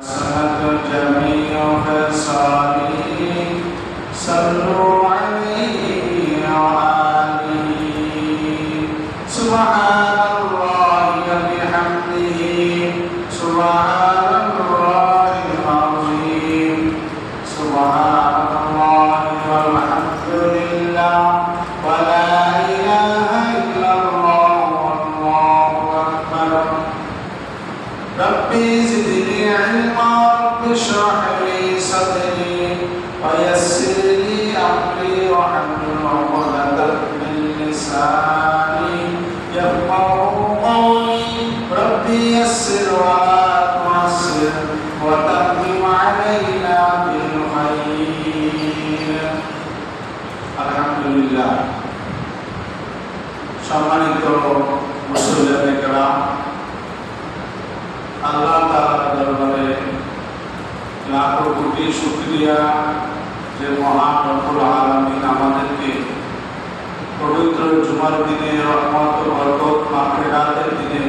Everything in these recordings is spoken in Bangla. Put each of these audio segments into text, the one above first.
حسنة جميع خصاله صلوا عليه وآله سبحان الله وبحمده سبحان الله العظيم سبحان الله والحمد لله ولا إله إلا الله والله أكبر ربي زدني علما رب اشرح لي صدري ويسر لي أمري واحلل عقدة من لساني يفقهوا قولي ربي يسر ولا تعسر وتمم علينا بالخير الحمد لله সম্মানিত মুসলিম کرام আল্লাহ তাআলার দরবারে লাখো কোটি শুকরিয়া যে মহান রব্বুল আলামিন আমাদেরকে পবিত্র জুমার দিনে রহমত ও বরকত মাগফিরাতের দিনে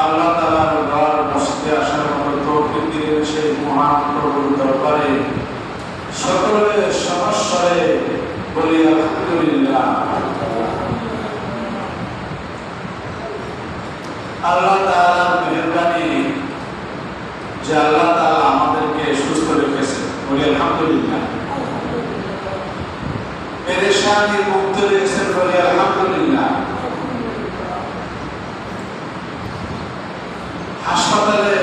আল্লাহ তাআলার ঘর মসজিদে আসার মতো তৌফিক দিলেন। সেই মহান প্রভুর দরবারে সকলে সমস্বরে বলি আলহামদুলিল্লাহ। আল্লাহ তাআলার মেহেরবানি যে আল্লাহ তাআলা আমাদেরকে সুস্থ রেখেছেন, বলি আলহামদুলিল্লাহ। পেরেশানি মুক্ত রেখেছেন, বলি আলহামদুলিল্লাহ। হাসপাতালে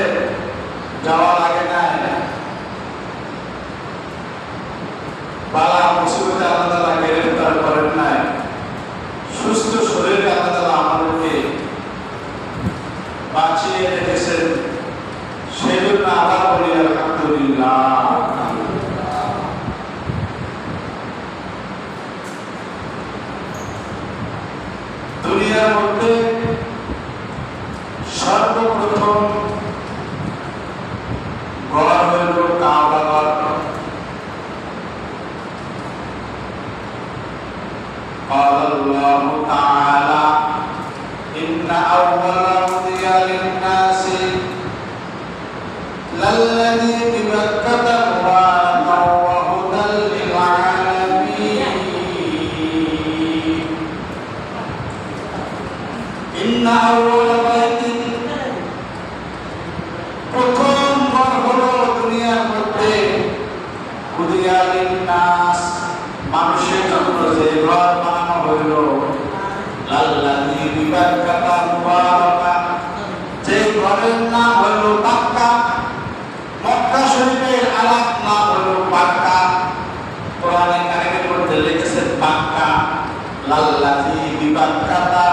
যাওয়া লাগে না, বালা মুসিবতে আল্লাহ তাআলা গ্রেফতার করেন নাই, সুস্থ শরীরে আল্লাহ তাআলা আমাদেরকে বাঁচিয়ে রেখেছেন, সেই জন্য আবার বলি আলহামদুলিল্লাহ। দুনিয়ার মধ্যে সর্বপ্রথম ঘর হইল কাবা ঘর। قال الله تعالى إن أول للناس للذي ببكة مباركا وهدى للعالمين إن أول بيت প্রথম ঘর হলো দুনিয়ার মধ্যে হুদিয়া লিন্নাস, মানুষের জন্য যে ঘর বানানো হইল লাল্লাযী বিবাক্কাতা মুবারাকা, যে ঘরের নাম হলো মক্কা, মক্কা শরীফের আলাপ নাম হলো পাক্কা। কোরআনে কারিমের মধ্যে লিখেছেন পাক্কা, লাল্লাযী বিবাক্কাতা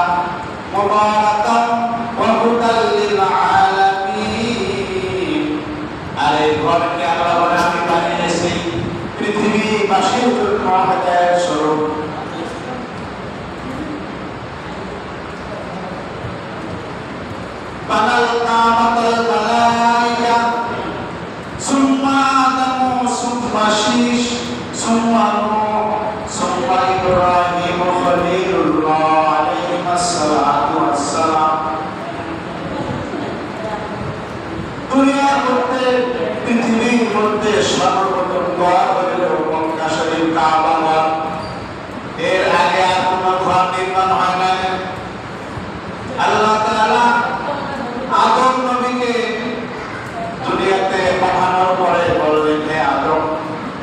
মুবারাকা ওয়া হুদাল লিল আলামিন। আর এই ঘরকে আল্লাহ বলে আমি বানিয়েছি পৃথিবীবাসীর জন্য হেদায়েত স্বরূপ। بنى الكعبة الملائكة ثم آدم ثم شيش ثم نوح ثم إبراهيم خليل الله عليهم الصلاة والسلام। দুনিয়ার মধ্যে পৃথিবীর মধ্যে সর্বপ্রথম ঘর হইল মক্কা শরীফ কাবা ঘর। এর আগে আর কোনো ঘর নির্মাণ হয় না। আল্লাহ তাআলা আদম নবীকে দুনিয়াতে পাঠানোর পরে বললেন, হে আদম,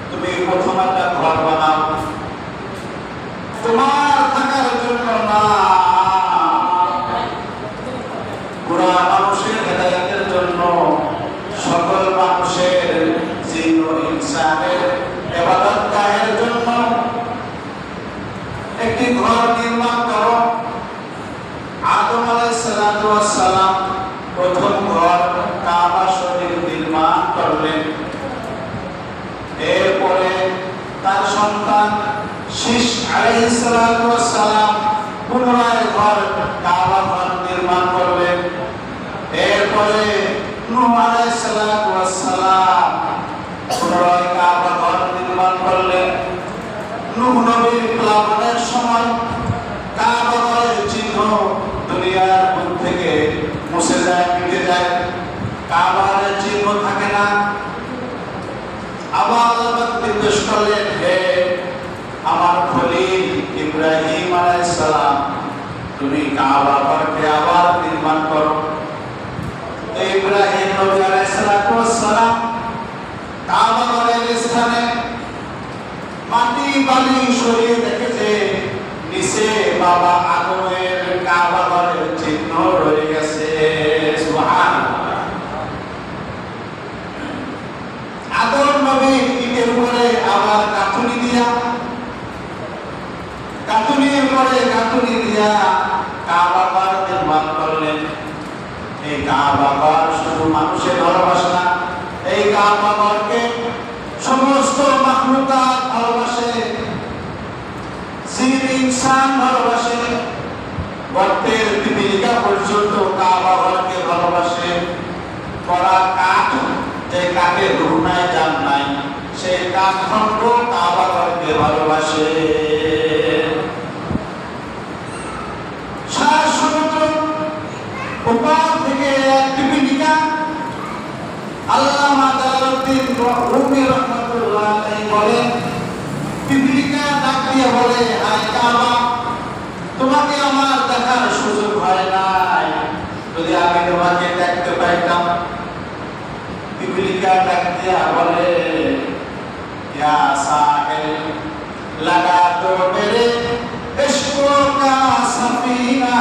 তুমি প্রথম একটা ঘর বানাও, তোমার থাকার জন্য না, পুরা মানুষের হেদায়েতের জন্য, সকল মানুষের জিন ও ইনসানের ইবাদতগাহের জন্য একটি ঘর নির্মাণ করো। আদম আলাইহিস সালাতু ওয়াস সালাম প্রথম ঘর কাবা শরীফ নির্মাণ করলেন। এরপরে তার সন্তান শীশ আলাইহিস সালাতু ওয়াস সালাম পুনরায় ঘর কাবা ঘর নির্মাণ করলেন। এরপরে নূহ আলাইহিস সালাতু ওয়াস সালাম পুনরায় কাবা ঘর নির্মাণ করলেন। নূহ নবীর প্লাবনের সময় কাবা ঘরের চিহ্ন দুনিয়ার বুক থেকে মুছে যায়, মিটে যায়। কাবার চিহ্ন কাবা ঘরকে আবার নির্মাণ করো। ইব্রাহিম নবী আলাইহিস সালাম কাবা ঘরের স্থানে মাটি বালি সরিয়ে দেখেছে নিচে বাবা আদমের কাবা ঘরের চিহ্ন রয়ে গেছে। সুবহানাল্লাহ। আদম নবী ইটের উপরে আবার গাঁথুনি দিয়া কাবা ঘর নির্মাণ করলেন। এই কাবা ঘর শুধু মানুষের ভালোবাসে না, এই কাবা ঘরকে সমস্ত মাখলুকাত ভালোবাসে, জিন ইনসান ভালোবাসে, গর্তের পিপিলিকা পর্যন্ত কাবা ঘরকে ভালোবাসে। করা কাঠ, যে কাঠের রূহ নাই জান নাই, সেই কাঠখণ্ড কাবা ঘরকে ভালোবাসে। সারা সমুদ্র উপর থেকে এক পিপিলিকা আল্লামা জালালউদ্দিন রুমি রাহমাতুল্লাহ আলাইহি বলেন, পিপিলিকা ডাক দিয়ে বলে, হায় কাবা, তোমাকে আমার দেখার সুযোগ হয় নাই, যদি আমি তোমাকে দেখতে পাইতাম। পিপিলিকা ডাক দিয়া বলে, ইয়া সাহিল লাগা তো মেরে इश्क़ो का सफीना,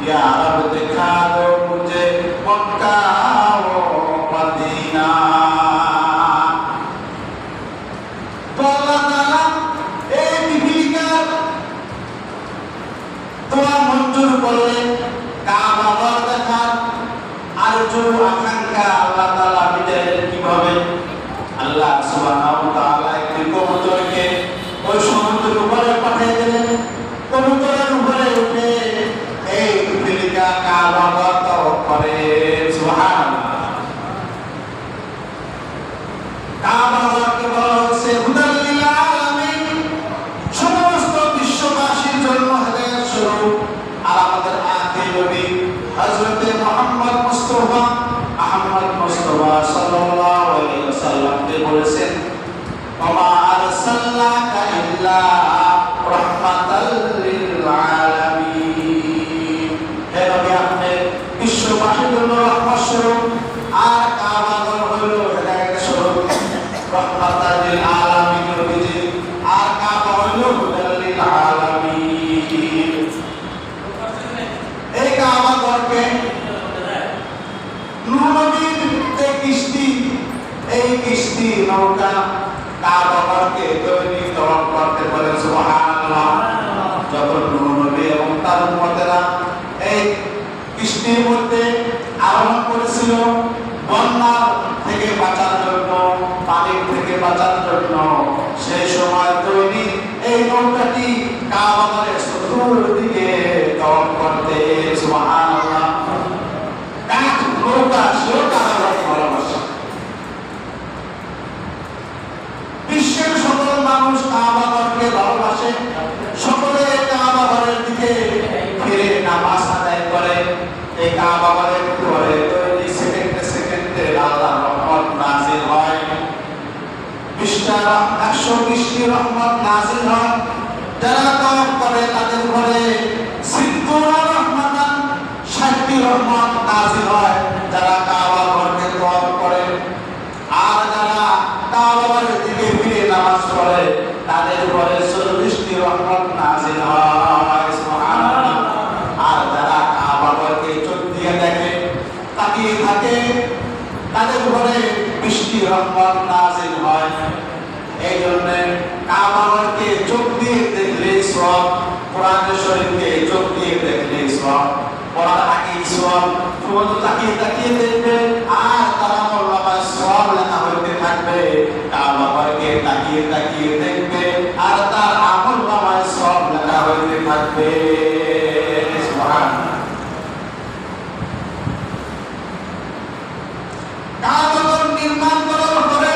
या रब दिखा दो मुझे मक्का व मदीना। तो अल्लाह ताला এই পিপিলিকার দোয়া মঞ্জুর করলেন, কাবা ঘর দেখার আরজু আকাঙ্ক্ষা আল্লাহ তাআলা মিটালেন কিভাবে? আল্লাহ সুবহানাহু ওয়া তাআলা একটি কবুতরকে ওই সমুদ্রের উপরে পাঠিয়ে দিলেন। কবুতরের উপরে উঠে এই পিপিলিকা কাবা ঘর তওয়াফ করে। সুবহানাল্লাহ। কাবা ঘরকে বলা হয়েছে হুদাল লিল আলামিন, সমস্ত বিশ্ববাসীর জন্য হেদায়েত স্বরূপ। আর আমাদের আদি নবী হযরতে মুহাম্মদ মুস্তাফা সাল্লাল্লাহু আলাইহি ওয়াসাল্লামকে বলেছেন, ওমা আরসালনাকা ইল্লা রাহমাতাল লিল আলামিন। হে নবী, আপনি বিশ্ববাসীর জন্য রহমত স্বরূপ, আর কাবা ঘর হলো হেদায়েত স্বরূপ। রাহমাতাল লিল আলামিন নবীজি, আর কাবা হলো হুদাল লিল আলামিন। এই কাবা ঘরকে নূহ নবীর যে কিস্তি, এই কিস্তি নৌকা কাবা ঘরকে তৈরি তওয়াফ করতে বলে। সুবহানাল্লাহ। যখন নূহ নবী এবং তার উম্মতেরা এই কিস্তির মধ্যে আরোহণ করেছিল বন্যা থেকে বাঁচার জন্য, পানির থেকে বাঁচার জন্য, সেই সময় তৈরি এই নৌকাটি কাবা ঘরের চতুর্দিকে তওয়াফ করতে। সুবহানাল্লাহ। কাঠ নৌকা সেও কাবা ঘরকে ভালোবাসে। বিশ্বের সকল মানুষ কাবা ঘরকে ভালোবাসে, সকলে কাবা ঘরের দিকে ফিরে নামাজ আদায় করে। এই কাবা ঘরের উপরে তৈরি সেকেন্ডে সেকেন্ডে আল্লাহর রহমত নাযিল হয়। 120টি রহমত নাযিল হয়। যারা তওয়াফ করে তাদের উপরে 60টি রহমত নাযিল হয় যারা কাবা ঘরকে তওয়াফ করে। আর যারা কাবা ঘরের দিকে ফিরে নামাজ পড়ে তাদের উপরে 40টি রহমত নাযিল হয়। সুবহানাল্লাহ। আর যারা কাবা ঘরকে চোখ দিয়ে দেখে, তাকিয়ে থাকে, তাদের উপরে 20টি রহমত নাযিল হয়। এই জন্য কাবা ঘরকে চোখ দিয়ে দেখলে সওয়াব, কোরআন শরীফকে চোখ দিয়ে দেখলে সওয়াব, পড়ার আগে সওয়াব, শুধু তাকিয়ে তাকিয়ে দেখবে আর তার আমলনামায় সওয়াব লেখা হইতে থাকবে। কাবা ঘরকে তাকিয়ে তাকিয়ে দেখবে আর তার আমলনামায় সওয়াব লেখা হইতে থাকবে। সুবহানাল্লাহ। কাবা ঘর নির্মাণ করার পরে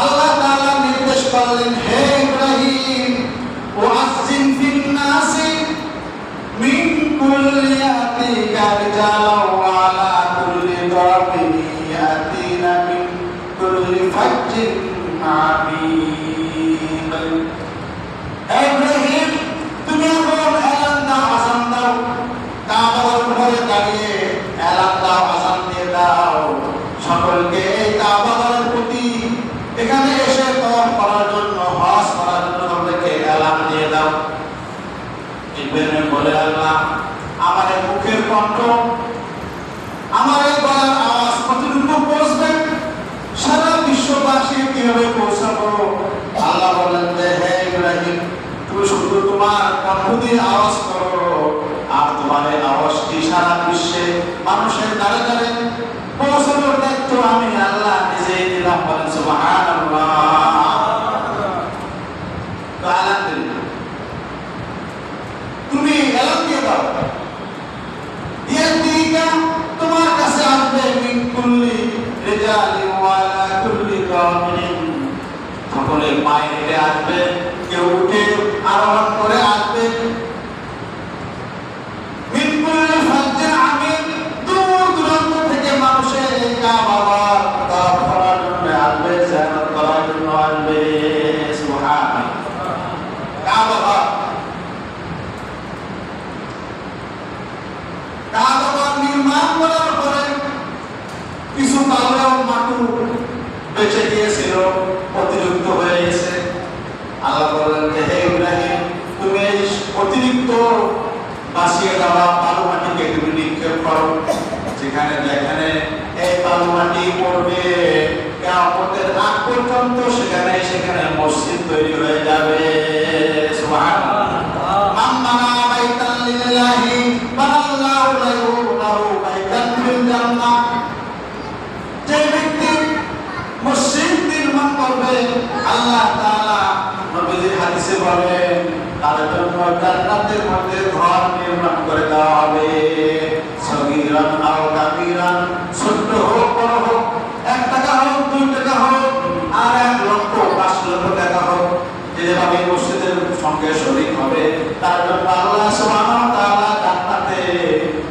আল্লাহ তাআলা নির্দেশ করলেন, হে ইব্রাহিম, ওয়াজ্জিন ফিন নাসি মিন কুল্লি আতিকা রিজালাও ওয়া আলা কুল্লি দাবিরি ইয়াতিনা মিন কুল্লি ফাজ্জিন আমিক। হে ইব্রাহিম, তুমি এখন কণ্ঠ, আমার এই গলার আওয়াজ কতটুকু পৌঁছবে, সারা বিশ্ববাসী কিভাবে পৌঁছাবো? আল্লাহ বলেন যে হে ইব্রাহিম, তুমি শুধু তোমার কণ্ঠ দিয়ে আওয়াজ করো, আর তোমার এই আওয়াজটি সারা বিশ্বে মানুষের দ্বারে দ্বারে পৌঁছানোর দায়িত্ব আমি আল্লাহ নিজেই দিলাম। বলেন সুবহানাল্লাহ। তো আলহামদুলিল্লাহ, তুমি এলান দিয়ে দাও, ইয়াতিকা তোমার কাছে আসবে মিন কুল্লি রিজালিন ওয়া আলা কুল্লি কামিন, সকলে পায়ে হেঁটে আসবে, কেউ উঠে আরোহণ করে আসবে। মিন কুল্লি ফাজ্জিন আমিন, দূর দূরান্ত থেকে মানুষের এই কাবার তাওয়াফ করার জন্য আসবে, জিয়ারত করার জন্য আসবে। সুবহানাল্লাহ। কাবা নির্মাণ করার পরে কিছু পালও মাটু বেঁচে গিয়েছিল, অতিরিক্ত হয়ে গেছে। আল্লাহ বলেন যে হে ইব্রাহিম, তুমি এই অতিরিক্ত বাঁচিয়ে দেওয়া বালু মাটিকে তুমি নিক্ষেপ করো, যেখানে যেখানে এই বালু মাটি পড়বে কিয়ামতের আগ পর্যন্ত সেখানে সেখানে মসজিদ তৈরি হয়ে যাবে। সুবহানাল্লাহ। মাম্মানা বাইতান লিল্লাহি বানাল্লাহু লাহু বাইতান ফিল জান্নাহ, যে ব্যক্তি মসজিদ নির্মাণ করবে আল্লাহ তাআলা নবীজি হাদিসে বলেন তার জন্য জান্নাতের মধ্যে ঘর নির্মাণ করে দেওয়া হবে। সগীরান আও কাবীরান, ছোট হোক বড় হোক, 1 টাকা হোক 2 টাকা হোক আর 1 লক্ষ 5 লক্ষ টাকা হোক, যেভাবে মসজিদের সঙ্গে শরীক হবে তার জন্য আল্লাহ সুবহানাহু ওয়া তাআলা জান্নাতে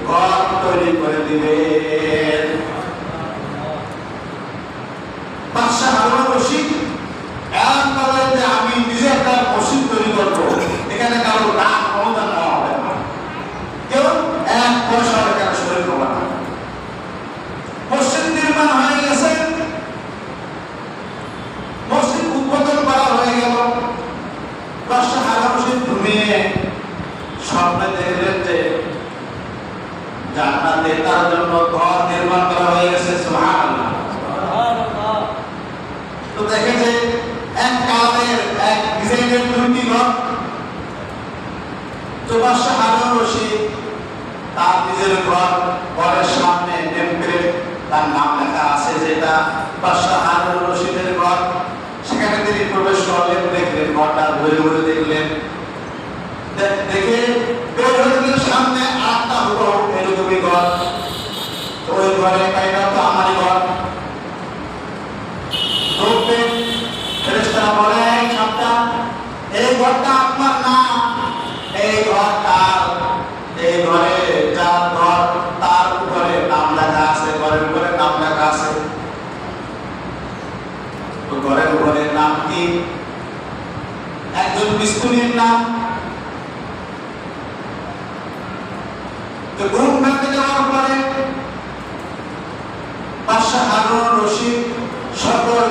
ঘর তৈরি করে দিবেন। বাদশা হারুন রশিদ এলান করলেন যে আমি নিজে একটা মসজিদ তৈরি করব, এখানে কারো দান অনুদান নেওয়া হবে না, কেউ 1 পয়সা এখানে শরীক হবে না। মসজিদ নির্মাণ হয়ে গেছে, মসজিদ উদ্বোধন করা হয়ে গেল। বাদশা হারুন রশিদ ঘুমিয়ে স্বপ্নে দেখলেন যে জান্নাতে তার জন্য ঘর নির্মাণ করা হয়ে গেছে। সুবহানাল্লাহ। তো দেখে যে এক কালারের এক ডিজাইনের 2টি ঘর। তো বাদশা হারুন রশিদ তার নিজের ঘরের সামনে নেমপ্লেট তার নাম লেখা আছে, যেটা বাদশা হারুন রশিদের ঘর। সেখানে তিনি প্রবেশ করলেন, দেখলেন ঘরটা ঘুরে ঘুরে দেখলেন, দেখে বের হয়ে গেলেন সামনে আরেকটা হলো এরকমই ঘর। তো ওই ঘরে এটা তো আমারই ঘর। ঢুকবেন, ফেরেশতারা বলে এই সাবধান, এই ঘরটা আপনার না, এই ঘরটা এই ঘরে যার ঘর তার উপরে নাম লেখা আছে, ঘরের উপরে নাম লেখা আছে। তো ঘরের উপরে নাম কি? একজন মিস্ত্রির নাম। তো ঘুম ভেঙে যাওয়ার পরে বাদশা হারুন রশিদ সকল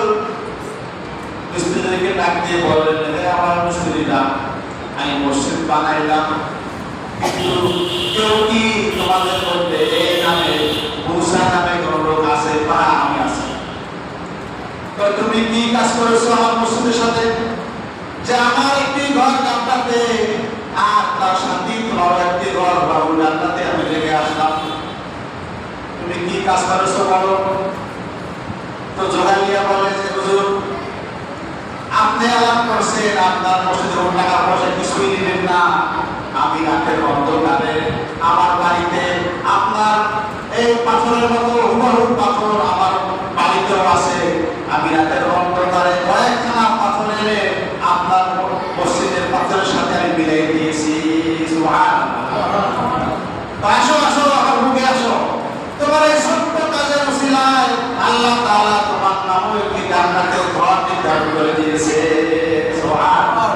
মিস্ত্রিদেরকে ডাক দিয়ে বললেন, আমার মিস্ত্রিরা আমি মসজিদ বানাইলাম, কিন্তু কেউ কি তোমাদের মধ্যে এই নামে মুসা নামে কোন লোক আছে? বা আমি আছি। তো তুমি কি কাজ করেছো আমার মসজিদের সাথে? যে আমার একটি ঘর কামটাতে আর তার সাথে তোমার একটি ঘর বাবু জান্নাতে আমি রেখে আসলাম, তুমি কি কাজ করেছো বলো? তো জোগালিয়া বলে যে হুজুর, আপনি আলাপ করছেন আপনার মসজিদের টাকা পয়সা কিছুই নেবেন না, আমি রাতের অন্ধকারে আমার বাড়িতে আপনার এই পাথরের মতো হুবহু পাথর আমার বাড়িতেও আছে, আমি রাতের অন্ধকারে কয়েকখানা পাথর এনে আপনার মসজিদের পাথরের সাথে আমি মিলাই দিয়েছি। সুবহানাল্লাহ। আসো আসো, আমার বুকে আসো, তোমার এই ছোট্ট কাজের উসিলায় আল্লাহ তাআলা তোমার নামে একটি জান্নাতের ঘর নির্ধারণ করে দিয়েছে। সুবহানাল্লাহ।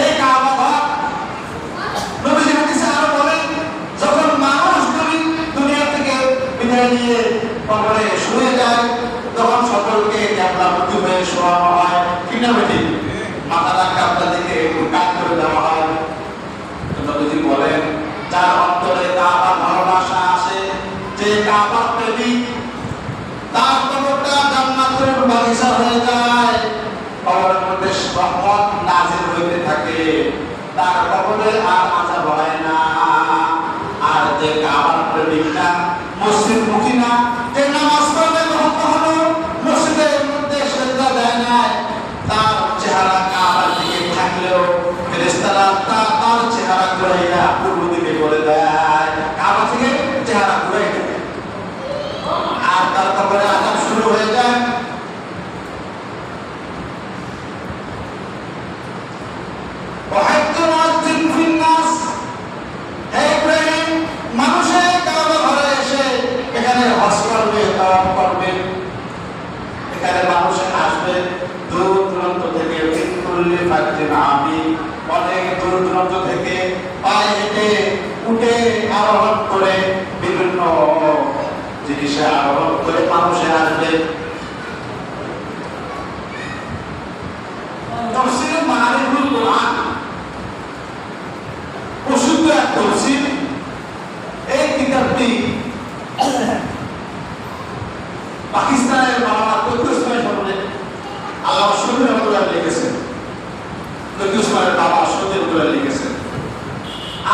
এই কাবা ঘর নবীজি হাদিসে আরো বলেন, যখন মানুষ দুনিয়া থেকে বিদায় নিয়ে কবরে শুয়ে যায় তখন সকলকে ক্যাবলামুখী হয়ে শোয়ানো হয়, ঠিক না বেটি? মাথাটা ক্যাবলা দিকে একটু কাট করে দেওয়া হয়। নবীজি বলেন, যার অন্তর কাবার প্রেমিক, তার কবরটা জান্নাতের বাগিচা হয়ে যায়, কবরের মধ্যে রহমত নাজিল হইতে থাকে, তার কবরে আর আযাব হয় না। আর যে কাবার প্রেমিক না, মসজিদ মুখী না, যে নামাজ পড়ে কখনো মসজিদের মধ্যে সেজদা দেয় না, তার চেহারা কাবার দিকে থাকলেও ফেরেশতারা তার চেহারা ঘুরাইয়া পূর্ব দিকে করে দেয়, কাবা থেকে চেহারা ঘুরাই দেয়। আর তার কবরে আযাব শুরু হয়ে যায়। মানুষের কাবা ঘরে এসে এখানে হজ করবে, তাওয়াফ করবে, এখানে মানুষ আসবে দূর দূরান্ত থেকে, অনেক দূর দূরান্ত থেকে পায়ে হেঁটে উঠে আরোহণ করে বিভিন্ন জিনিসে আরোহণ করে মানুষে আসবে। তাফসীরে মারিফুল কুরআন প্রসিদ্ধ এক তাফসীর। এই কিতাবটি পাকিস্তানের মাওলানা তকি ওসমান সাহেব আল্লামা শফি রহমাতুল্লাহ লিখেছেন, তকি ওসমানের বাবা শফি রহমাতুল্লাহ লিখেছেন।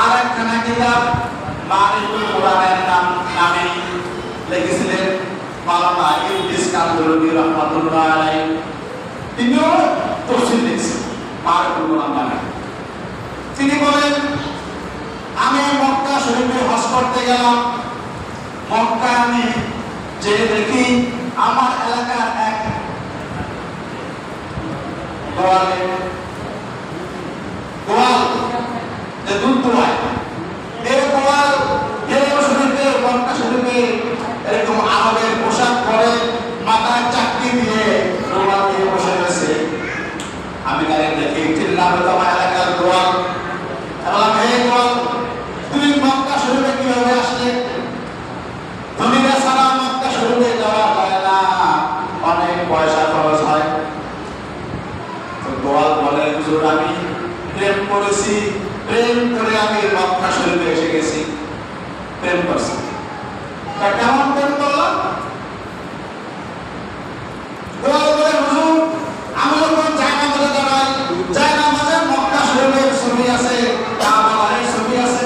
আর একখানা কিতাব মারিফুল কুরআনের নামে লিখেছিলেন মাওলানা ইদ্রিস কান্দরী রহমাতুল্লাহ আলাইহি, তিনিও তাফসীর লিখেছেন মারিফুল কুরআন নামে। তিনি বলেন, আমি মক্কা শরীফে হজ করতে গেলাম। মক্কা আমি যে দেখি আমার এলাকার এক গোয়াল যে দুধ দোয়ায়, এই গোয়াল শরীফে মক্কা শরীফে এরকম আরবের পোশাক পরে মাথায় চাকরি দিয়ে গোয়াল দিয়ে বসে রয়েছে। আমি তাকে দেখি চিল্লাম, আমার এলাকার গোয়াল। বললাম, হে গোয়াল, তুমি মক্কা শরীফে কিভাবে আসলে? ধনীরা ছাড়া মক্কা শরীফে যাওয়া যায় না, অনেক পয়সা খরচ হয়। তো গোয়াল বলে, হুজুর আমি প্রেম করেছি, প্রেম করে আমি মক্কা শরীফে এসে গেছি, প্রেম করছি। তা কেমন প্রেম করলাম? গোয়াল বলে, হুজুর আমি যখন জায়নামাজে দাঁড়াই, জায়নামাজে মক্কা শরীফের ছবি আছে, কাবার ছবি আছে,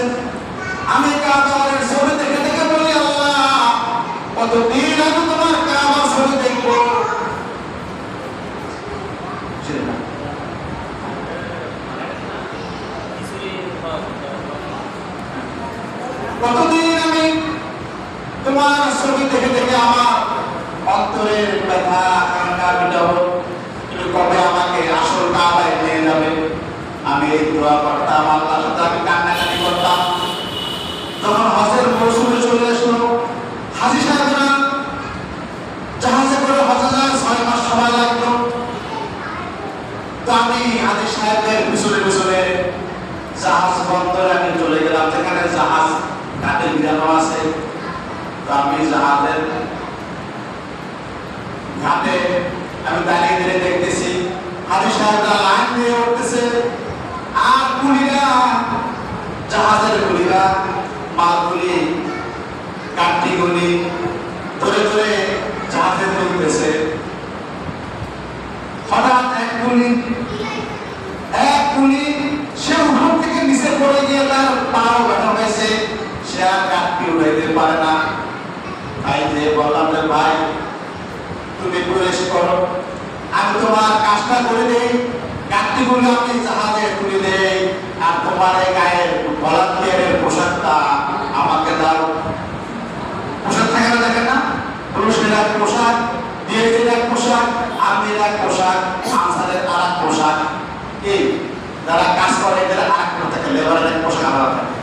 আমি কাবার ছবি দেখে দেখে বলি, আল্লাহ কতদিন আমি তোমার কাবার ছবি দেখবো। কতদিন আমি তোমার ছবি দেখে দেখে আমার অন্তরের ব্যথা কান্না মিটাবো, তুমি কবে আমাকে আসল কাবায় নিয়ে যাবে? আমি এই দোয়া করতাম, আল্লাহর সাথে আমি কান্নাকাটি করতাম। যখন হজের মৌসুমে চলে আসলো, হাজী সাহেবরা জাহাজে করে হজে যায়, 6 মাস সময় লাগলো। তো আমি হাজী সাহেবদের পিছনে পিছনে জাহাজ বন্দরে আমি চলে গেলাম, যেখানে জাহাজ ঘাটে গিরানো আছে। তো আমি জাহাজের ঘাটে আমি দাঁড়িয়ে দাঁড়িয়ে দেখতেছি হাজী সাহেবরা লাইন দিয়ে উঠতেছে, আর কুলিরা, জাহাজের কুলিরা মালগুলি কাঠটিগুলি ধরে ধরে জাহাজে তুলতেছে। হঠাৎ এক কুলি সে উপর থেকে নিচে পড়ে গিয়ে তার পাও ব্যথা হয়েছে, সে আর কাঠটি উঠাইতে পারে না। তাই যে বললাম, যে ভাই তুমি প্রবেশ করো, আমি তোমার কাজটা করে দেই, কাঠটিগুলো আমি জাহাজে তুলে দেই, আর তোমার এই গায়ের ভলান্টিয়ারের পোশাকটা আমাকে দাও। পোশাক থাকে না, দেখেন না, পুরুষের এক পোশাক, বিয়ের এক পোশাক, আর্মির এক পোশাক, আনসারের আর এক পোশাক, এই যারা কাজ করে এদের আর এক থাকে, লেবারের এক পোশাক আলাদা থাকে।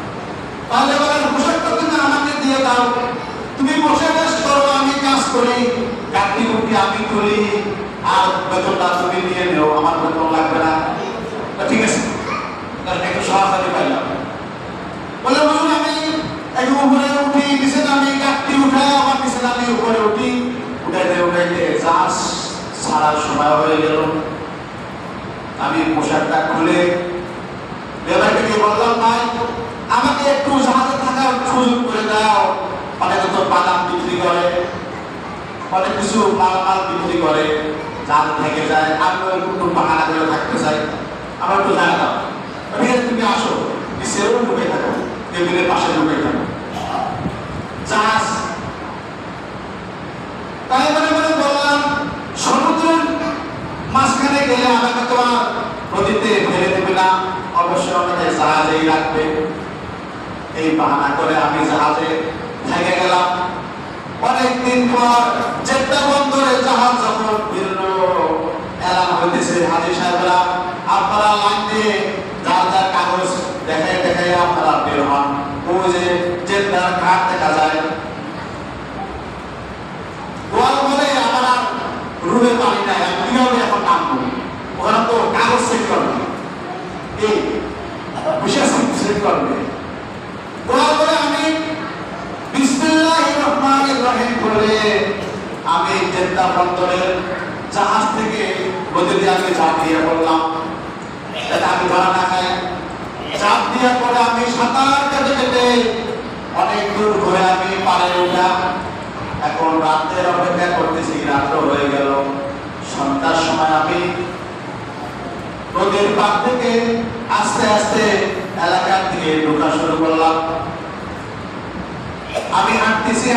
তাহলে লেবারের পোশাকটা তুমি আমাকে দিয়ে দাও, তুমি বসে বেশ করো, আমি কাজ করি, কাঠটি উঠি আমি তুলি, আর বেতনটা তুমি নিয়ে নেও, আমার বেতন লাগবে না। ঠিক আছে, একটু সহকারী পাইলাম। বলে, আমি একটু উপরে উঠি, নিচে নামি, কাঠটি উঠায় আমার নিচে নামি উপরে উঠি, উঠাইতে উঠাইতে জাহাজ ছাড়ার সময় হয়ে গেল। আমি পোশাকটা খুলে লেবারকে বললাম, ভাই আমাকে একটু জাহাজে থাকার সুযোগ করে দাও, অনেকে তো বাদাম বিক্রি করে, অনেক কিছু মাল বিক্রি করে, যার থেকে যায়। আমিও একটু বাহানা করে থাকতে চাই, আমার একটু জানা দাও, ঠিক আছে তুমি আসো, সেও ঢুকে থাকো, টেবিলের পাশে ঢুকে থাকো। জাহাজ তাই মনে বললাম সমুদ্রের মাঝখানে গেলে আমাকে তোমার নদীতে ফেলে দেবে না, অবশ্যই আমাকে জাহাজেই রাখবে। এই বাহানা করে আমি জাহাজে থেকে গেলাম। অনেকদিন পর জেদ্দা বন্দরে জাহাজ যখন ফিরল, এলান হইতেছে হাজী সাহেবরা আপনারা লাইন দিয়ে যার যার কাগজ দেখাই আপনারা বের হন। ওই যে জেদ্দার ঘাট দেখা যায়। গোয়াল বলে আমার আর রুমে পানি নাই, আমি কিভাবে এখন নামবো? ওখানে তো কাগজ চেক করবে, এই বিশেষ চেক করবে। গোয়াল বলে আমি বিসমিল্লাহির রহমানির রহিম বলে আমি জেদ্দা বন্দরের জাহাজ থেকে নদীতে আমি ঝাঁপ দিয়ে পড়লাম। এটা আমি ধরা না খাই, ঝাঁপ দিয়ে পরে আমি সাঁতার কেটে কেটে অনেক দূর ঘুরে আমি পাড়ে উঠলাম। এখন রাতের অপেক্ষা করতেছি, রাত্র হয়ে গেল। সন্ধ্যার সময় আমি নদীর পাড় থেকে আস্তে আস্তে এলাকার দিকে ঢোকা শুরু করলাম। আমি হাঁটতেছি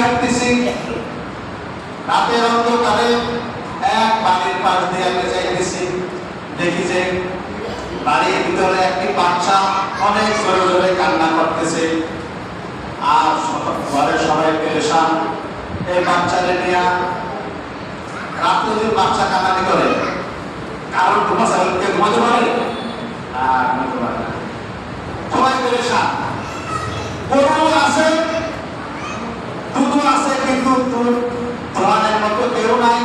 রাতের অন্ধকারে এক বাড়ির পাশ দিয়ে আমি যাইতেছি। দেখি যে বাড়ির ভিতরে একটি বাচ্চা অনেক জোরে জোরে কান্না করতেছে, আর ঘরের সবাই পেরেশান। এই বাচ্চারে নিয়ে রাত্রে যদি বাচ্চা কান্নানি করে, কারণ ঘুমাতে পারে আর ঘুমাতে পারে না, সবাই পেরেশান। গরু আছে, দুধ আছে, কিন্তু ধরানের মতো কেউ নাই।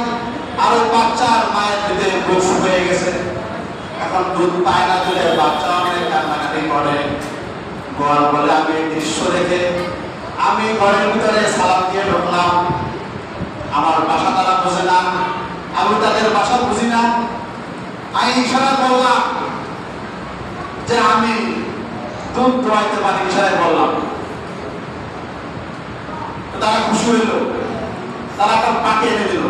আর ওই বাচ্চার মায়ের ভিতরে গোস হয়ে গেছে, এখন দুধ পায় না বলে বাচ্চা অনেক কান্নাকাটি করে। গোয়াল বলে আমি দৃশ্য দেখে আমি ঘরের ভিতরে সালাম দিয়ে ঢুকলাম। আমার বাসা তারা বোঝে না, আমি তাদের বাসা বুঝি না। আমি ইশারা করলাম যে আমি দুধ দোয়াইতে পারি, ইশারায় বললাম। তারা খুশি হইল, তারা একটা পাখি এনে দিল।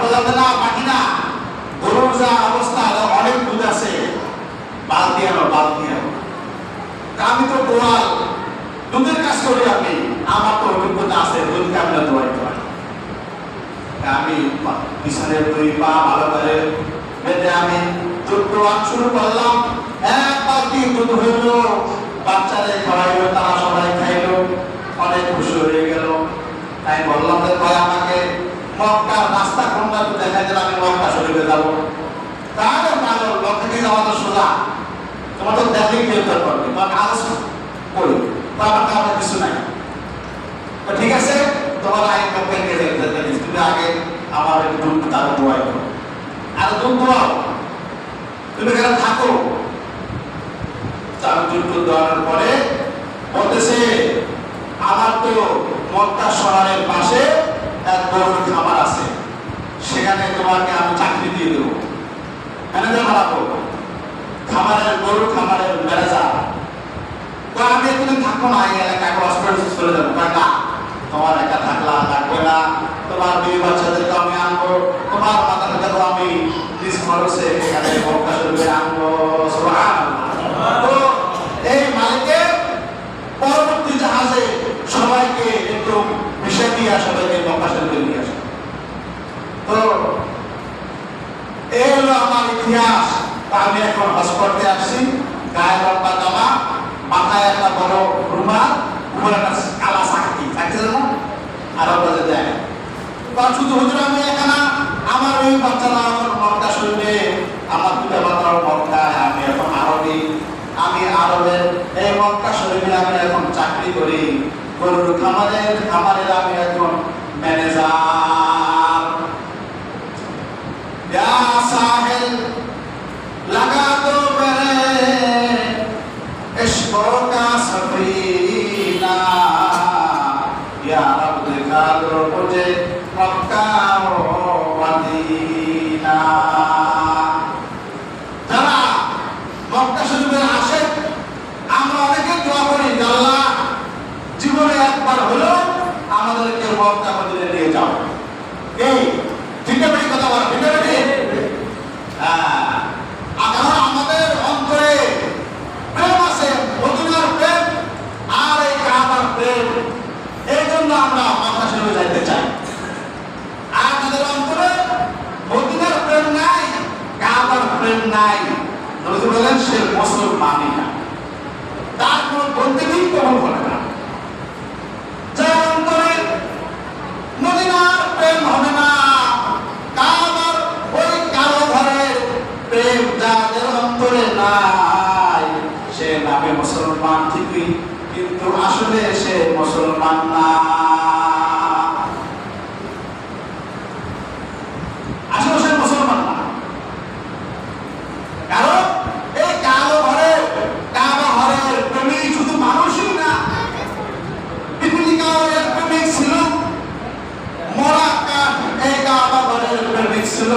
বললাম না পাখি না, গরুর যা অবস্থা, অনেক দুধ আছে, বালতি আনো। আমি তো গোয়াল, দুধের কাজ করি আমি, আমার তো অভিজ্ঞতা আছে, দুধকে আমি দোয়াইতে পারি। আমি পিছনের দুই পা ভালো করে বেঁধে আমি দুধ দোয়া শুরু করলাম। এক বালতি দুধ হইল, বাচ্চাদের খাওয়াইল, তারা সবাই খাইল, অনেক খুশি হয়ে গেল। তাই বললাম যে ভাই আমাকে মক্কার রাস্তা কোনটা দেখাই দিলে আমি মক্কা শরীফে যাবো। তাহলে ভালো, মক্কাকে যাওয়া তো সোজা, তোমার তো দেখে গ্রেফতার করবে, তোমার কাগজ করি, তো আমার কাছে কিছু নাই। তো ঠিক আছে, তোমার আইন মক্কাকে যেতে তুমি আগে আমার দুধ তার দোয়াই করো, আর দুধ দোয়াও, তুমি এখানে থাকো। চার দুধ দেওয়ার পরে বলতেছে আমার তো মক্কা শহরের পাশে এক গরুর খামার আছে, সেখানে তোমাকে আমি চাকরি দিয়ে দেবো, ম্যানেজার বানাবো, গরুর খামারের ম্যানেজার। তো আমি এতদিন থাকবো না, এই এলাকায় হসপিটাল চলে যাবো। না, তোমার একা থাকলা লাগবে না, তোমার বিয়ে বাচ্চাদেরকে আমি আনবো, তোমার মাতা পিতাকে আমি নিজ খরচে এখানে মক্কা শরীফে আনবো। তো এই মালিকের পরবর্তী জাহাজে সবাইকে একটু মিশে দিয়ে আসা, সবাইকে মক্কা শরীফে নিয়ে আসা। তো এই হলো আমার ইতিহাস। আমি এখন হজ করতে আসছি, গায়ে লম্বা জামা, মাথায় একটা বড় রুমাল, উপরে একটা কালা চাকরি না আরো বাজে দেয়। শুধু হুজুর আমি এখানে, আমার ওই বাচ্চারা এখন মক্কা শরীফে, আমার দুটা বাচ্চারা মক্কায়, আমি এখন আরবি, আমি আরবের এই মক্কা শরীফে আমি এখন চাকরি করি, গরুর খামারের আমি এখন ম্যানেজার। ইয়া সাহেল लगा दो मेरे इश्क़ों का सफीना, या रब दिखा दो मुझे मक्का और मदीना। যারা মক্কা শরীফে আসে, আমরা অনেকে দোয়া করি, আল্লাহ জীবনে একবার হলো আমাদের মক্কা মদিনায় নিয়ে যাও। এই ঠিকঠাক কথা বলা, ঠিকঠাক কারণ আমাদের অন্তরে প্রেম আছে, মদিনার প্রেম আর এই কাবার প্রেম, এই জন্য আমরা মক্কা শরীফে যাইতে চাই। আর আমাদের অন্তরে মদিনার প্রেম নাই, কাবার প্রেম নাই, নবী বলেন সে মুসলমানই না, তার কোনো বন্দেগী কবুল করে না। যার অন্তরে মদিনার প্রেম হবে না, কাবার ওই কালো ঘরের প্রেম যাদের অন্তরে নাই, সে নামে মুসলমান ঠিকই, কিন্তু আসলে সে মুসলমান না। আসলে সে মুসলমান না, কারণ এই কালো ঘরের কাবা ঘরের প্রেমিক শুধু মানুষই না, পিপিলিকার প্রেমিক ছিল, মরাক্কা এই কাবা ঘরের প্রেমিক ছিল,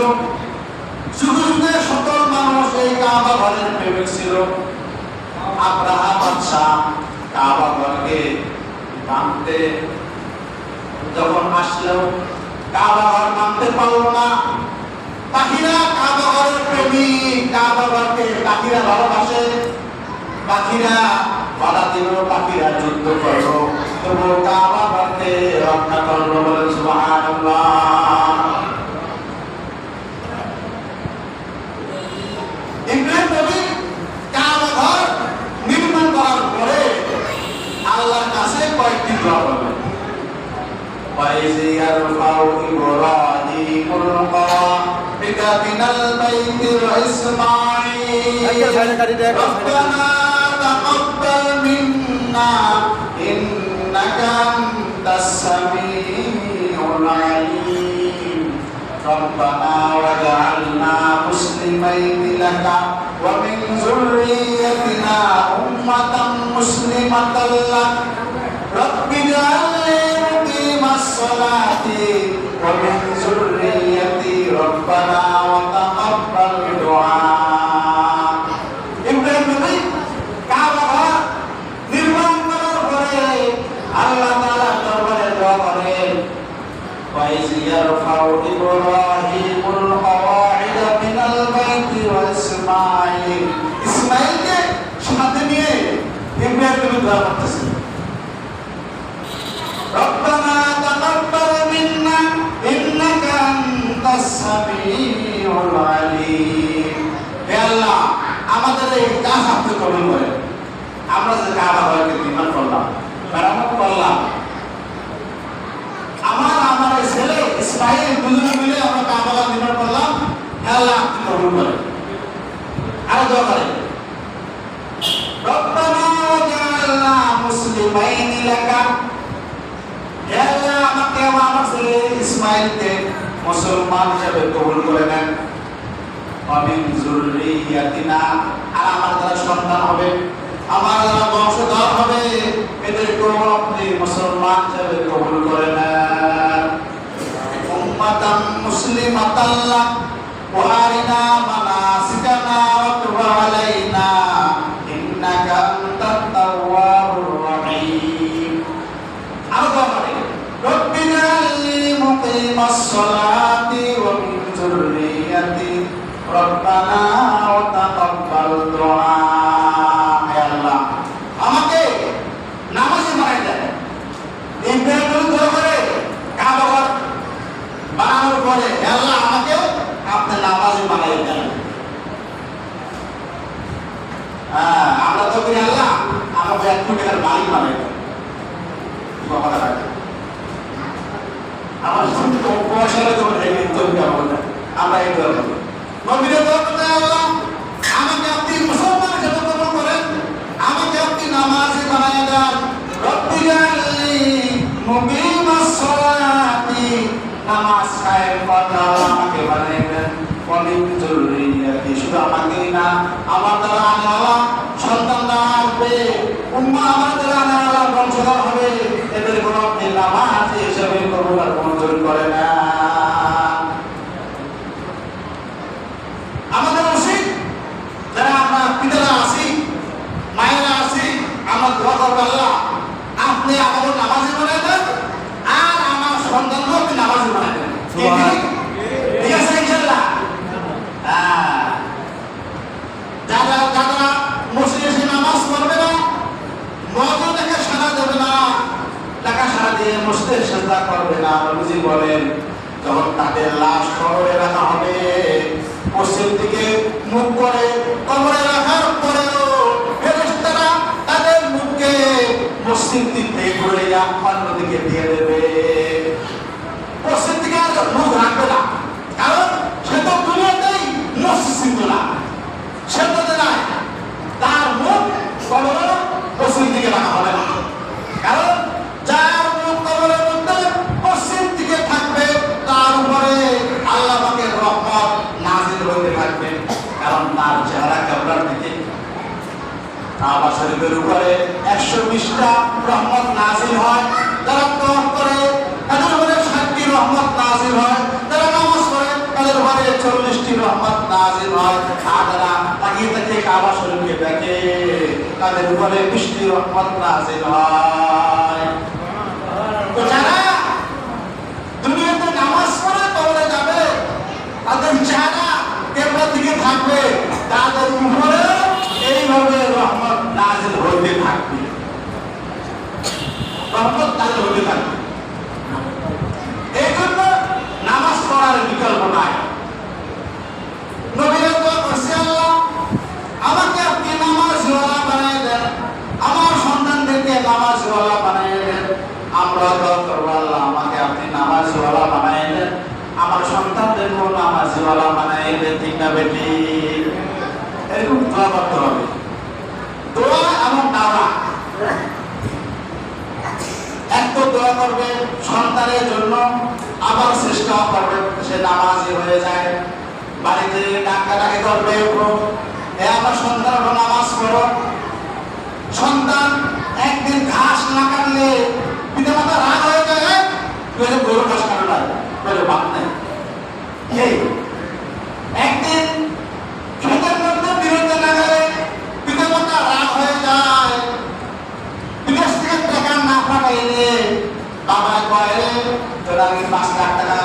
শুধু সকল মানুষ এই কাবা ঘরের প্রেমিক ছিল। আব্রাহা বাদশাহ কাবা ঘরকে ভাঙতে যখন আসলো, কাবা ঘর ভাঙতে পারল না। পাখিরা কাবা ঘরের প্রেমিক, কাবা ঘরকে পাখিরা ভালোবাসে, পাখিরা বাধা দিল, পাখিরা যুদ্ধ করলো, তবু কাবা ঘরকে রক্ষা করলো। বলে সুবহানাল্লাহ। ইব্রাহিম নবী কাবা ঘর নির্মাণ করার পরে আল্লাহর কাছে কয়েকটি দোয়া করলেন। وَإِذْ يَرْفَعُ إِبْرَاهِيمُ الْقَوَاعِدَ مِنَ الْبَيْتِ وَإِسْمَاعِيلُ رَبَّنَا تَقَبَّلْ مِنَّا إِنَّكَ أَنتَ السَّمِيعُ الْعَلِيمُ رَبَّنَا وَاجْعَلْنَا مُسْلِمَيْنِ لَكَ وَمِنْ ذُرِّيَّتِنَا أُمَّةً مُسْلِمَةً لَكَ رَبِّ اجْعَلْنِي مُقِيمَ الصَّلَاةِ وَمِنْ ذُرِّيَّتِي رَبَّنَا وَتَقَبَّلْ دُعَاء। ইব্রাহিম নবী কাবা ঘর নির্মাণ করার পরে আল্লাহ তাআলা দরবারে দোয়া করেন, وَإِذْ يَرْفَعُ إِبْرَاهِيمُ الْقَوَاعِدَ مِنَ الْبَيْتِ وَإِسْمَاعِيلُ, ইসমাঈলকে সাথে নিয়ে ইব্রাহিম নবী দোয়া করতেছেন, ربنا تقبل منا إنك أنت السميع العليم। হে আল্লাহ, আমাদের এই কাজ আপনি কবুল করেন। আমরা যে কাবা ঘরকে নির্মাণ করলাম, মেরামত করলাম, আমার এই ছেলে ইসমাঈল দুজনে মিলে আমরা কাবা ঘর নির্মাণ করলাম, হে আল্লাহ আপনি কবুল করেন। আর দোয়া করেন, ربنا وجعلنا مسلمين لك, হে আল্লাহ আমাকে আমার ছেলে ইসমাঈলকে মুসলমান হিসেবে কবুল করে নেন। ومن ذريتنا, আর আমার যারা সন্তান হবে, আমার যারা বংশধর হবে, এদেরকেও আপনি মুসলমান হিসেবে কবুল করে নেন। উম্মাতাম মুসলিমাতান লাক ওয়া আরিনা মানাসিকানা ওয়া তুব আলাইনা ইন্নাকা আনতাত তাওয়াবুর রহিম। আর দোয়া করে, রব্বি জাআলনি মুকিমাস সালাতি ওয়া মিন যুররিয়াতি রব্বানা ওয়া তাকাব্বাল দুআ। হে আল্লাহ, আমাকে নামাজি বানাই দেন। ইব্রাহিম নবী দোয়া করে কাবা ঘর বানানোর পরে, হে আল্লাহ আমাকে আপনি নামাজি বানাই দেন। আমরা তো করি আল্লাহ আমাকে 1 কোটি টাকার মালিক বানাই দেন। কথা রাখে আমার শুনতে তো পয়সা লাগে, আমরা এই দোয়া করি। নবীরে দোয়া করতে, আল্লাহ আমাকে আপনি মুসলমান হিসেবে কবুল করেন, আমাকে আপনি নামাজি বানায় দেন। রব্বি জাআলনি মুকিমাস সালাতি, নামাজ কায়েম করা আমাকে বানায় দেন। ওয়া মিন যুররিয়াতি, শুধু আমাকেই না, আমার দ্বারা আনাওয়ালা সন্তানরা আসবে, উম্মাহ আমার দ্বারা আনাওয়ালা বংশধর হবে, এদের কোনো আপনি নামাজি হিসেবে কবুল আর মঞ্জুর করে না। আমাদের উচিত যারা আমরা পিতারা আছি, মায়েরা আছি, আমরা দোয়া করবো, আল্লাহ আপনি আমাদের নামাজি বানায় দেন, আর আমার সন্তানকে আপনি নামাজি বানাবেন। ঠিক আছে ইনশাআল্লাহ? যারা মসজিদে এসে নামাজ পড়বে না, নজর দেখে সাড়া দেবে না, টাকা সাড়া দিয়ে মসজিদে সেজদা করবে না, নবীজি বলেন যখন তাদের লাশ কবরে রাখা হবে, পশ্চিম দিকে মুখ করে কবরে রাখার পরেও ফেরেশতারা তাদের মুখকে পশ্চিম দিক থেকে ঘুরে অন্যদিকে দিয়ে দেবে। পশ্চিম দিকে আর মুখ রাখবে না, কারণ সে তো দুনিয়াতেই মসজিদ না, সে তো নাই, তার মুখ কবরে পশ্চিম দিকে রাখা হবে না। কারণ যার মুখ কবরের মধ্যে পশ্চিম দিকে থাকবে তার উপরে আল্লাহ পাকের রহমত নাযিল হতে থাকবে, কারণ তার চেহারা কিবলার দিকে। কাবা শরীফের উপরে 120টা রহমত নাযিল হয়, যারা তওয়াফ করে তাদের উপরে 60টি রহমত নাযিল হয়, যারা নামাজ পড়ে তাদের উপরে 40টি রহমত নাযিল হয়, আর যারা তাকিয়ে তাকিয়ে কাবা শরীফকে দেখে তাদের উপরে 20টি রহমত নাযিল হয়। তো যারা দুনিয়াতে নামাজ পড়ে কবরে যাবে, তাদের চেহারা কিবলার দিকে থাকবে, তাদের উপরে এইভাবে রহমত নাযিল হতে থাকবে, রহমত নাযিল হতে থাকবে। এই জন্য নামাজ পড়ার বিকল্প নাই। নবীরা দোয়া করছে, আল্লাহ আমাকে আপনি নামাজওয়ালা বানিয়ে দেন, আমার সন্তানদেরকে নামাজওয়ালা বানিয়ে দেন। আমরা দোয়া করবো, আল্লাহ আমাকে আপনি নামাজওয়ালা বানিয়ে দেন, আমার সন্তানদেরকেও নামাজওয়ালা বানিয়ে দেন। ঠিক না বেটি? এরকম দোয়া করতে হবে। দোয়া এবং দাওয়া, এক তো দোয়া করবে সন্তানের জন্য, আবার চেষ্টা করবে সে নামাজি হয়ে যায়। বাড়িতে ডাকাডাকি করবে, আমার সন্তান নামাজ পড়ো। সন্তান একদিন ঘাস না কাটলে পিতা মাতা রাগ হয়ে যায়, গরু ঘাস কাটে বলে বাপ নেই। একদিন খেতের মধ্যে বিরুদ্ধে না গেলে পিতা মাতা রাগ হয়ে যায়, বিদেশ থেকে টাকা না পাঠাইলে বাবা কয়ে তোর আমি 5 লাখ টাকা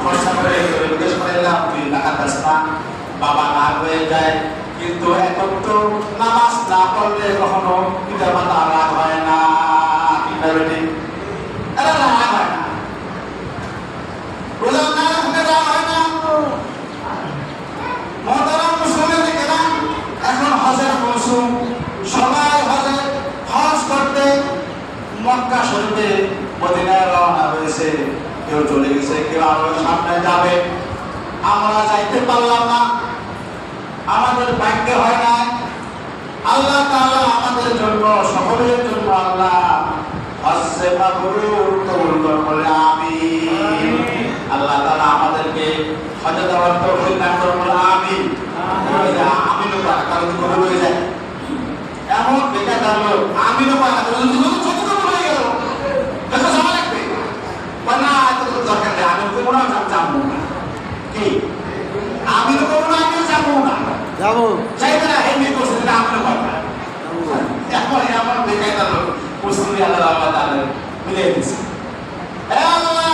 খরচা করে বিদেশ করে এলাম, তুই টাকা দাস না। বাবা রাগ হয়ে যায়, কিন্তু এখন তো নামাজ না পড়লে কখনো পিতা মাতা রাগ হয় না। এরা রাগ হয় না, রোজা না রাখলে রাগ হয় না। মহতারাম মুসলিম দিকেরা, এখন হজের মৌসুম, সবাই হজ করতে মক্কা শরীফে মদিনায় রওনা হয়েছে। কেউ চলে গেছে, কেউ আরো সামনে যাবে। আমরা যাইতে পারলাম না, আমাদের ভাগ্যে হয় না। আল্লাহ তাআলা আমাদের জন্য, সকলের জন্য আল্লাহ হজ্জে মাবরুর কবুল করুন, আমিন। আল্লাহ তাআলা আমাদেরকে হজ্জে যাওয়ার তৌফিক দান করুন, আমিন। আমিনও পারা, কারণ কবুল হয়ে যায়। এমন বেকার লোক আমিনও পারা, ছোট হয়ে গেল, দেখা সময় লাগবে না, দরকার নেই। আমি তো মনে হয় যাবো না, কি আমি তো কোনো আমিও যাবো না, যাবো চাইবে না। এমনি করছে আমিও পারবে এখন আমার বেকার লোক প্রস্তুতি আল্লাহ তাআলা মিলে দিচ্ছে। আল্লাহ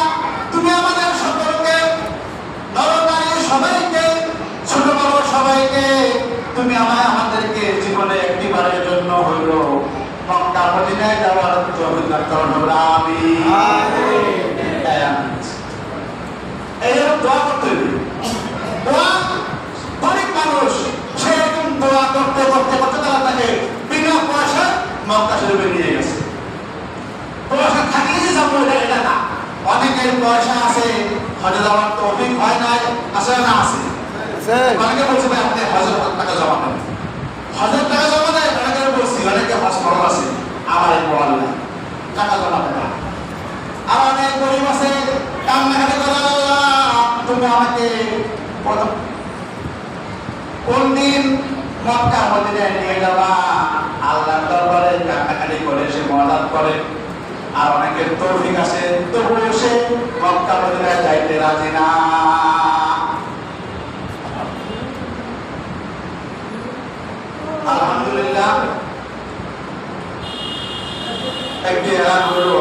তুমি আমাদের সকলকে, নরনারী সবাইকে, ছোট বড় সবাইকে তুমি আমাদেরকে জীবনে একটিবারের জন্য হইল মক্কা মদিনায় যাওয়ার তৌফিক দান করুন, আমিন। এইরকম দোয়া করতে হবে। দোয়া গরিব মানুষ, সে এরকম দোয়া করতে করতে করতে তারা তাকে বিনা পয়সা মক্কা শরীফে নিয়ে গেছে। পয়সা থাকলে যে যাবো এটা না। অনেকের পয়সা আছে, হজে যাওয়ার তৌফিক হয় নাই, আছে না? আছে। অনেকে বলছে ভাই আপনি 1000 টাকা জমা দেন, 1000 টাকা জমা দেয়। অনেকে বলছি অনেকে হজ খরচ আছে, আমার এই বল নাই, টাকা জমা দেয়। আর অনেক গরিব আছে, কান্নাকাটি করে, আল্লাহ তুমি আমাকে কোন দিন মক্কা মদিনায় নিয়ে যাবা। আল্লাহর দরবারে কান্নাকাটি করে সে মুনাজাত করে। আর অনেকের তৌফিক আছে, তবুও সে মক্কা মদিনায় যাইতে রাজি না। আলহামদুলিল্লাহ, একটি এলান হলো